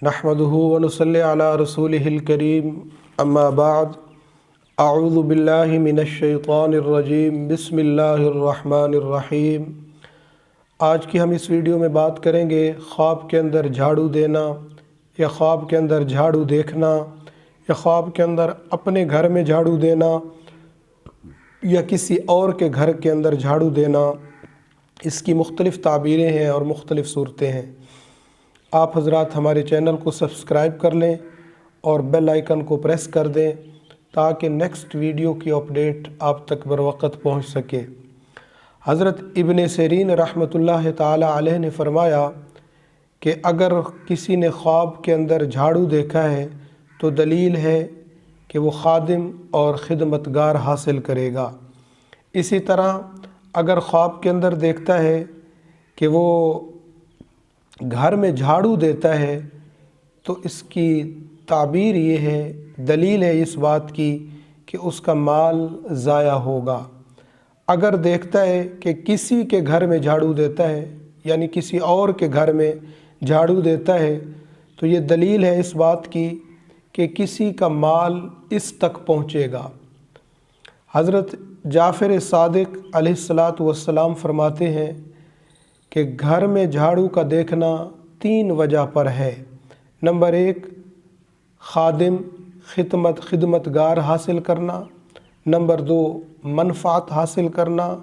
نحمدہ ونصلی علی رسولہ الکریم اما بعد اعوذ باللہ من الشیطان الرجیم بسم اللہ الرحمن الرحیم۔ آج کی ہم اس ویڈیو میں بات کریں گے خواب کے اندر جھاڑو دینا یا خواب کے اندر جھاڑو دیکھنا یا خواب کے اندر اپنے گھر میں جھاڑو دینا یا کسی اور کے گھر کے اندر جھاڑو دینا۔ اس کی مختلف تعبیریں ہیں اور مختلف صورتیں ہیں۔ آپ حضرات ہمارے چینل کو سبسکرائب کر لیں اور بیل آئیکن کو پریس کر دیں تاکہ نیکسٹ ویڈیو کی اپڈیٹ آپ تک بروقت پہنچ سکے۔ حضرت ابن سیرین رحمۃ اللہ تعالی علیہ نے فرمایا کہ اگر کسی نے خواب کے اندر جھاڑو دیکھا ہے تو دلیل ہے کہ وہ خادم اور خدمتگار حاصل کرے گا۔ اسی طرح اگر خواب کے اندر دیکھتا ہے کہ وہ گھر میں جھاڑو دیتا ہے تو اس کی تعبیر یہ ہے، دلیل ہے اس بات کی کہ اس کا مال ضائع ہوگا۔ اگر دیکھتا ہے کہ کسی کے گھر میں جھاڑو دیتا ہے یعنی کسی اور کے گھر میں جھاڑو دیتا ہے تو یہ دلیل ہے اس بات کی کہ کسی کا مال اس تک پہنچے گا۔ حضرت جعفر صادق علیہ السلام فرماتے ہیں کہ گھر میں جھاڑو کا دیکھنا 3 وجہ پر ہے۔ نمبر 1 خادم خدمتگار حاصل کرنا، نمبر 2 منفعت حاصل کرنا،